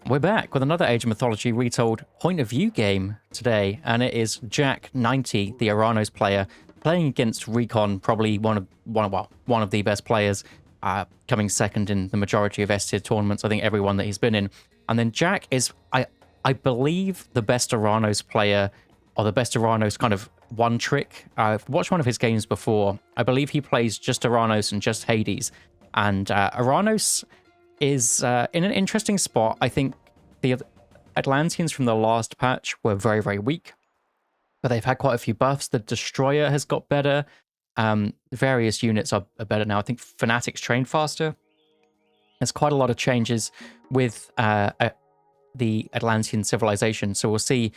We're back with another Age of Mythology Retold point of view game today, and it is Jack 90, the Oranos player, playing against Recon, probably one of the best players, coming second in the majority of S-tier tournaments. I think everyone that he's been in. And then Jack is, I believe, the best Oranos player, or the best Oranos kind of one trick. I've watched one of his games before. I believe he plays just Oranos and just Hades, and Oranos is in an interesting spot. I think the Atlanteans from the last patch were very, very weak, but they've had quite a few buffs. The Destroyer has got better. Various units are better now. I think Fanatics train faster. There's quite a lot of changes with the Atlantean civilization, so we'll see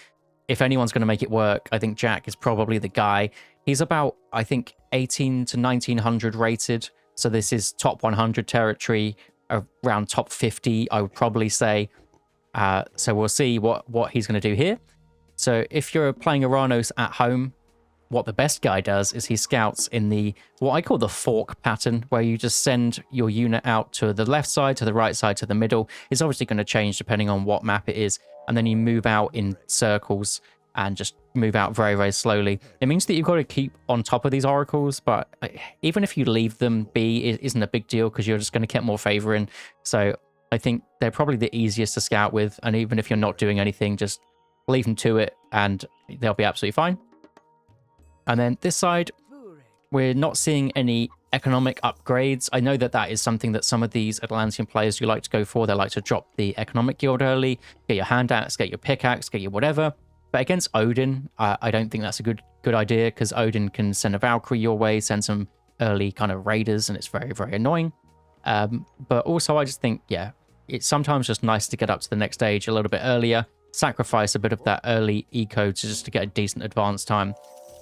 if anyone's going to make it work. I think Jack is probably the guy. He's about, I think, 18 to 1900 rated, so this is top 100 territory, around top 50, I would probably say. So we'll see what he's going to do here. So if you're playing Oranos at home, what the best guy does is he scouts in the, what I call the fork pattern, where you just send your unit out to the left side, to the right side, to the middle. It's obviously going to change depending on what map it is. And then you move out in circles and just move out very, very slowly. It means that you've got to keep on top of these oracles, but even if you leave them be, it isn't a big deal because you're just going to get more favor in. So I think they're probably the easiest to scout with, and even if you're not doing anything, just leave them to it and they'll be absolutely fine. And then this side, we're not seeing any economic upgrades. I know that that is something that some of these Atlantean players do like to go for. They like to drop the economic guild early, get your handaxe, get your pickaxe, get your whatever. But against Odin, I don't think that's a good idea, because Odin can send a Valkyrie your way, send some early kind of raiders, and it's very, very annoying. But also, I just think, yeah, it's sometimes just nice to get up to the next stage a little bit earlier, sacrifice a bit of that early eco to get a decent advance time.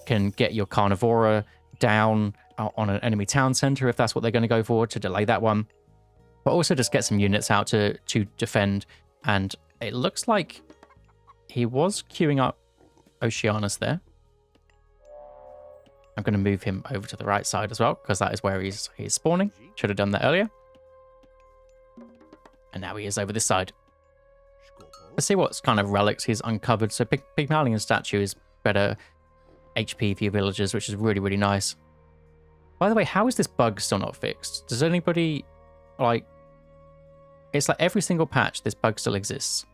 Can get your Carnivora down on an enemy town center if that's what they're going to go for, to delay that one. But also just get some units out to defend. And it looks like he was queuing up Oceanus there. I'm going to move him over to the right side as well, because that is where he's spawning. Should have done that earlier. And now he is over this side. Let's see what kind of relics he's uncovered. So Pygmalion statue is better HP for your villagers, which is really, really nice. By the way, how is this bug still not fixed? Does anybody, like... It's like every single patch, this bug still exists.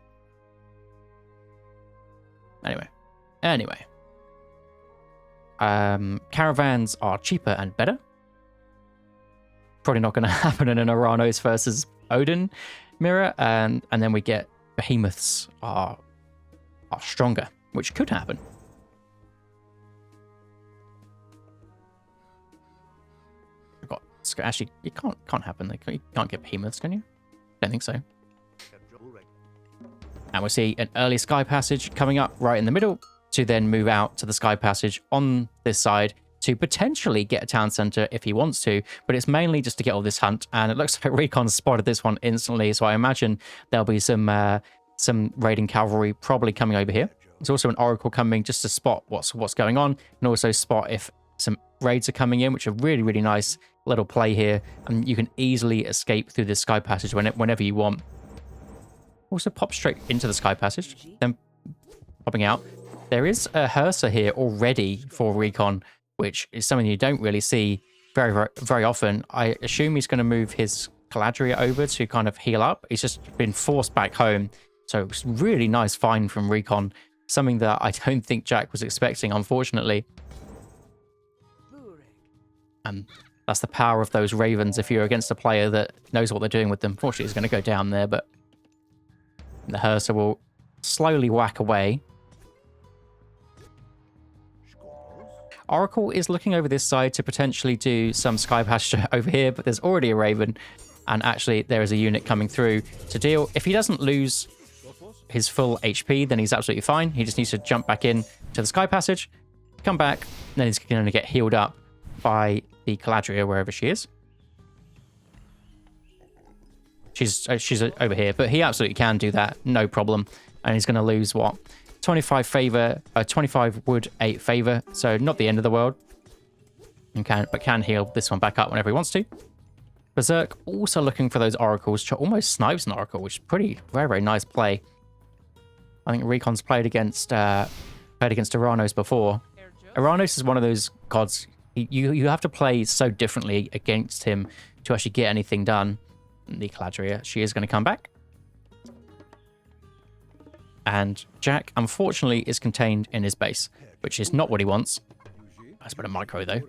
Anyway. Caravans are cheaper and better. Probably not going to happen in an Oranos versus Odin mirror. And then we get behemoths are stronger, which could happen. Actually, it can't happen. You can't get behemoths, can you? Don't think so. And we'll see an early sky passage coming up right in the middle, to then move out to the sky passage on this side to potentially get a town center if he wants to, but it's mainly just to get all this hunt. And it looks like Recon spotted this one instantly, so I imagine there'll be some raiding cavalry probably coming over here. There's also an oracle coming just to spot what's going on, and also spot if some raids are coming in, which are really, really nice little play here. And you can easily escape through this sky passage whenever you want. Also pop straight into the sky passage, then popping out. There is a Hersa here already for Recon, which is something you don't really see very, very, very often. I assume he's going to move his Caladria over to kind of heal up. He's just been forced back home. So it's really nice find from Recon. Something that I don't think Jack was expecting, unfortunately. And that's the power of those Ravens if you're against a player that knows what they're doing with them. Fortunately, he's going to go down there, but the Hersa will slowly whack away. Oracle is looking over this side to potentially do some sky passage over here, but there's already a Raven, and actually there is a unit coming through to deal. If he doesn't lose his full HP, then he's absolutely fine. He just needs to jump back in to the sky passage, come back, and then he's going to get healed up by the Caladria wherever she is. She's over here, but he absolutely can do that, no problem. And he's going to lose what? 25 favor, 25 wood, 8 favor, so not the end of the world. And can heal this one back up whenever he wants to. Berserk also looking for those oracles. Almost snipes an oracle, which is very, very nice play. I think Recon's played against Oranos before. Oranos is one of those gods. You have to play so differently against him to actually get anything done. The Caladria, she is going to come back. And Jack, unfortunately, is contained in his base, which is not what he wants. That's a bit of micro, though.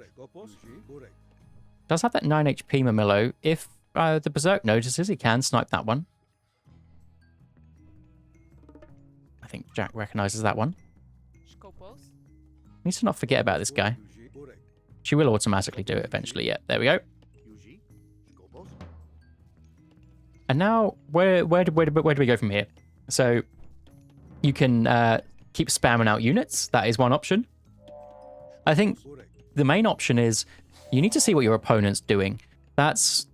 Does have that 9 HP Mamillo. If the Berserk notices, he can snipe that one. I think Jack recognizes that one. Needs to not forget about this guy. She will automatically do it eventually. Yeah, there we go. And now, where do we go from here? So, you can keep spamming out units. That is one option. I think the main option is you need to see what your opponent's doing. That's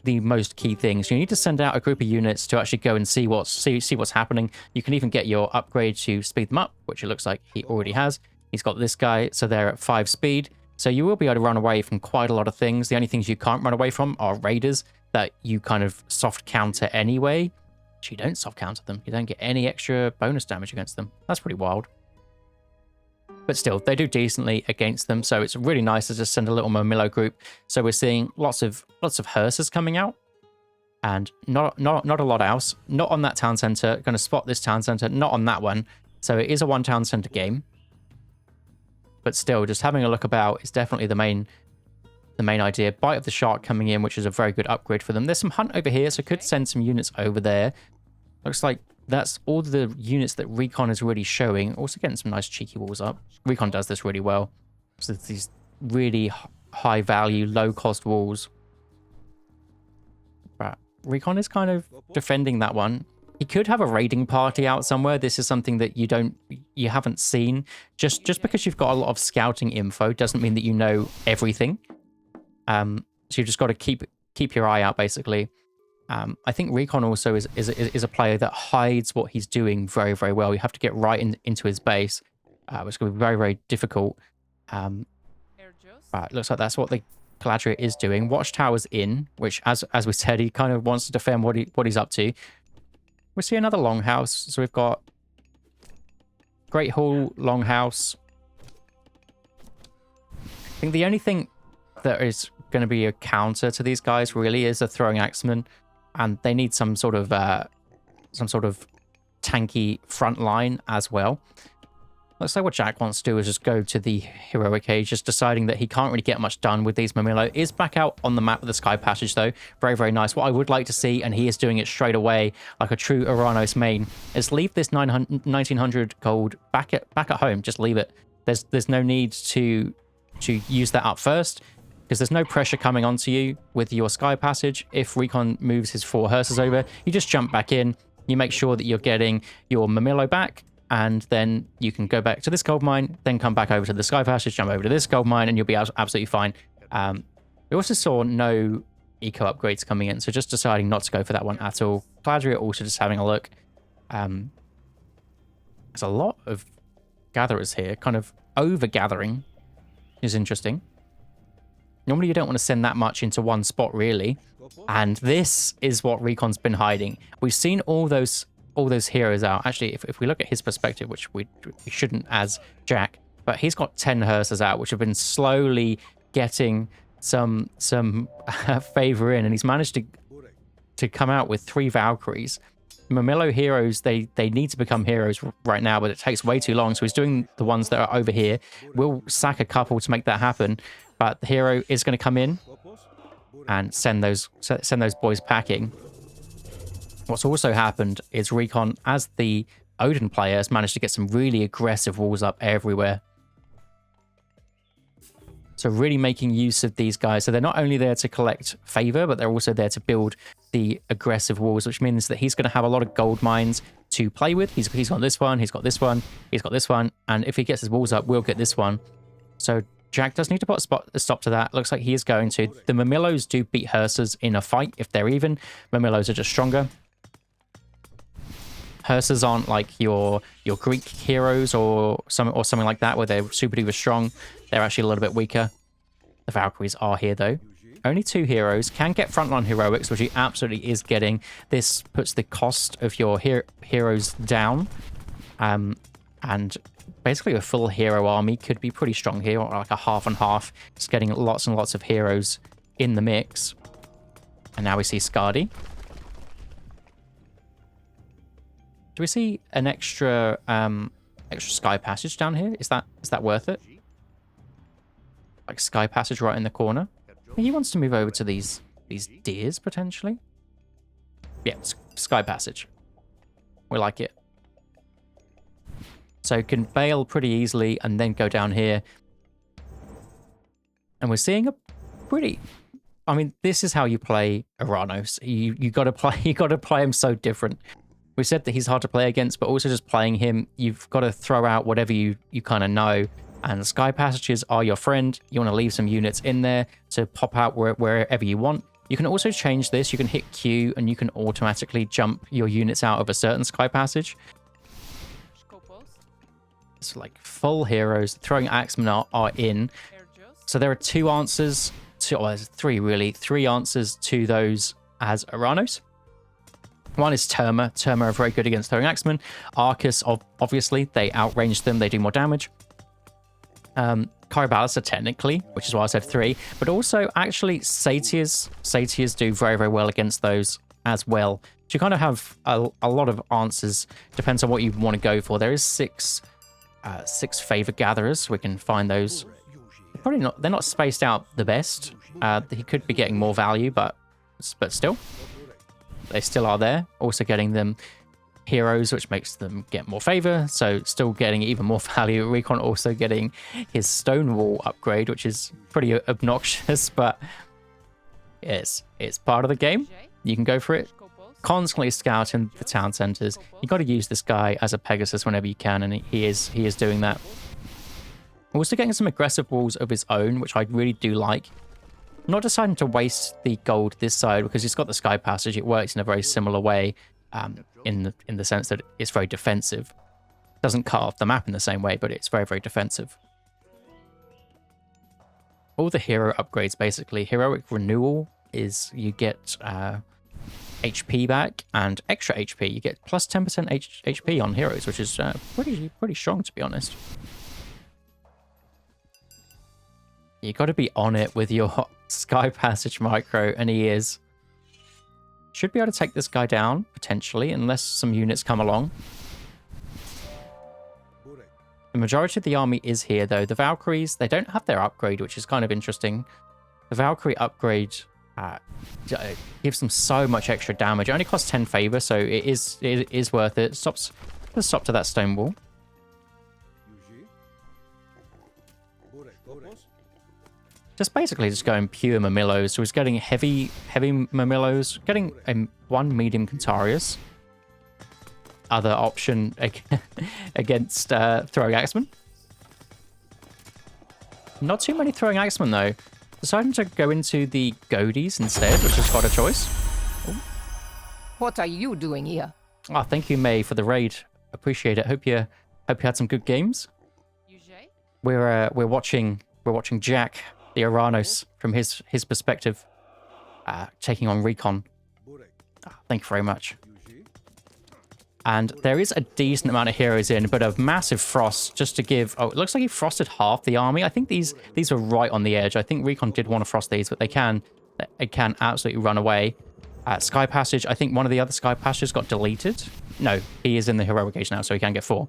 the most key thing. So you need to send out a group of units to actually go and see what's happening. You can even get your upgrade to speed them up, which it looks like he already has. He's got this guy, so they're at 5 speed. So you will be able to run away from quite a lot of things. The only things you can't run away from are raiders that you kind of soft counter anyway. So you don't soft counter them. You don't get any extra bonus damage against them. That's pretty wild. But still, they do decently against them. So it's really nice to just send a little Momillo group. So we're seeing lots of hearses coming out. And not a lot else. Not on that town center. Going to spot this town center. Not on that one. So it is a one town center game. But still, just having a look about is definitely the main idea. Bite of the Shark coming in, which is a very good upgrade for them. There's some hunt over here, so could send some units over there. Looks like that's all the units that Recon is really showing. Also getting some nice cheeky walls up. Recon does this really well. So these really high value, low cost walls. But Recon is kind of defending that one. He could have a raiding party out somewhere. This is something that you haven't seen. Just because you've got a lot of scouting info doesn't mean that you know everything. So you've just got to keep your eye out, basically. I think Recon also is a player that hides what he's doing very, very well. You have to get right into his base, which is going to be very, very difficult. But it looks like that's what the Caladria is doing. Watchtower's in, which, as we said, he kind of wants to defend what he's up to. We see another longhouse. So we've got Great Hall, longhouse. I think the only thing that is going to be a counter to these guys really is a throwing axeman, and they need some sort of tanky front line as well. Looks like what Jack wants to do is just go to the heroic age, just deciding that he can't really get much done with these. Mamillo is back out on the map of the Sky Passage, though. Very, very nice. What I would like to see, and he is doing it straight away, like a true Oranos main, is leave this 1900 gold back at home. Just leave it. There's no need to use that up first, because there's no pressure coming onto you with your Sky Passage. If Recon moves his 4 hearses over, you just jump back in. You make sure that you're getting your Mamillo back, and then you can go back to this gold mine, then come back over to the Sky Passage, jump over to this gold mine, and you'll be absolutely fine. We also saw no eco upgrades coming in, so just deciding not to go for that one at all. Caladria also just having a look. There's a lot of gatherers here, kind of over-gathering is interesting. Normally you don't want to send that much into one spot, really. And this is what Recon's been hiding. We've seen all those heroes out. Actually, if we look at his perspective, which we shouldn't as Jack, but he's got 10 hearses out, which have been slowly getting some favor in, and he's managed to come out with 3 Valkyries. Mamillo heroes, they need to become heroes right now, but it takes way too long, so he's doing the ones that are over here. We'll sack a couple to make that happen, but the hero is going to come in and send those boys packing. What's also happened is Recon, as the Odin player, has managed to get some really aggressive walls up everywhere. So really making use of these guys. So they're not only there to collect favor, but they're also there to build the aggressive walls, which means that he's going to have a lot of gold mines to play with. He's got this one, he's got this one, he's got this one, and if he gets his walls up, we'll get this one. So Jack does need to put a stop to that. Looks like he is going to. The Mamillos do beat hearses in a fight if they're even. Mamillos are just stronger. Hearses aren't like your Greek heroes or something like that, where they're super duper strong. They're actually a little bit weaker. The Valkyries are here, though. Only 2 heroes. Can get frontline heroics, which he absolutely is getting. This puts the cost of your heroes down. And basically a full hero army could be pretty strong here, or like a half and half. Just getting lots and lots of heroes in the mix. And now we see Skadi. Do we see an extra sky passage down here? Is that worth it? Like sky passage right in the corner. He wants to move over to these deers potentially. Yeah, sky passage. We like it. So can bail pretty easily and then go down here. And we're seeing a pretty... I mean, this is how you play Oranos. You gotta play him so different. We said that he's hard to play against, but also just playing him, you've got to throw out whatever you kind of know. And the sky passages are your friend. You want to leave some units in there to pop out wherever you want. You can also change this. You can hit Q and you can automatically jump your units out of a certain sky passage. It's like full heroes. Throwing axemen are in. So there are 2 answers. There's 3 really. 3 answers to those as Oranos. One is Terma. Terma are very good against throwing axemen. Arcus, obviously, they outrange them. They do more damage. Kyribalis technically, which is why I said 3. But also, actually, Satyrs. Satyrs do very, very well against those as well. So you kind of have a lot of answers. Depends on what you want to go for. There is 6 favor gatherers. We can find those. Probably not. They're not spaced out the best. He could be getting more value, but still. They still are there. Also getting them heroes, which makes them get more favor. So still getting even more value. Recon also getting his Stonewall upgrade, which is pretty obnoxious, but it's part of the game. You can go for it. Constantly scouting the town centers. You got to use this guy as a Pegasus whenever you can, and he is doing that. Also getting some aggressive walls of his own, which I really do like. Not deciding to waste the gold this side because he's got the sky passage. It works in a very similar way, in the sense that it's very defensive. Doesn't cut off the map in the same way, but it's very, very defensive. All the hero upgrades, basically. Heroic renewal is you get HP back and extra HP. You get plus 10% HP on heroes, which is pretty strong, to be honest. You got to be on it with your Sky Passage micro, and he is. Should be able to take this guy down, potentially, unless some units come along. The majority of the army is here, though. The Valkyries, they don't have their upgrade, which is kind of interesting. The Valkyrie upgrade gives them so much extra damage. It only costs 10 favor, so it is worth it. Let's stop to that stone wall. Just basically just going pure Mamillos. So he's getting heavy Mamillos, getting one medium Cantarius. Other option against throwing axemen. Not too many throwing axemen though. Deciding to go into the Goaties instead, which is quite a choice. Ooh. What are you doing here? Oh, thank you, May, for the raid. Appreciate it. Hope you had some good games. We're watching Jack, the Oranos, from his perspective, taking on Recon. Oh, thank you very much. And there is a decent amount of heroes in, but a massive frost just to give... Oh, it looks like he frosted half the army. I think these are right on the edge. I think Recon did want to frost these, but it can absolutely run away. Sky Passage, I think one of the other Sky Passages got deleted. No, he is in the heroic age now, so he can get 4.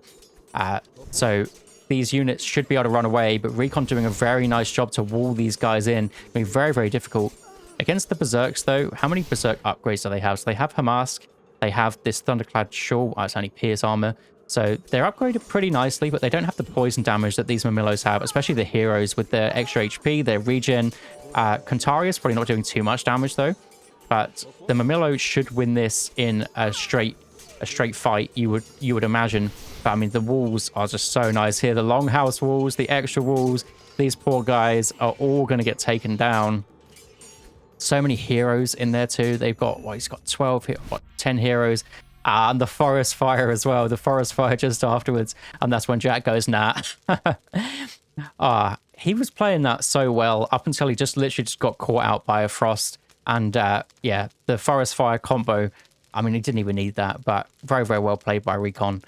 So these units should be able to run away, but Recon doing a very nice job to wall these guys in. It'll be very, very difficult. Against the Berserks, though, how many Berserk upgrades do they have? So they have Hamask. They have this Thunderclad Shawl. Oh, it's only Pierce Armor. So they're upgraded pretty nicely, but they don't have the poison damage that these Mamillos have, especially the heroes with their extra HP, their regen. Cantarius probably not doing too much damage, though. But the Mamillo should win this in a straight fight, you would imagine. But I mean, the walls are just so nice here. The Longhouse walls, the extra walls. These poor guys are all going to get taken down. So many heroes in there too. They've got, well, he's got 10 heroes. And the Forest Fire as well. The Forest Fire just afterwards. And that's when Jack goes, nah. he was playing that so well up until he just literally just got caught out by a frost. And yeah, the forest fire combo, I mean, he didn't even need that, but very, very well played by Recon.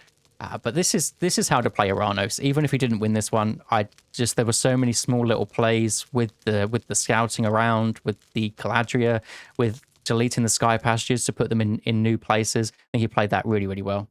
But this is how to play Oranos. Even if he didn't win this one, there were so many small little plays with the scouting around, with the Caladria, with deleting the sky passages to put them in new places. I think he played that really, really well.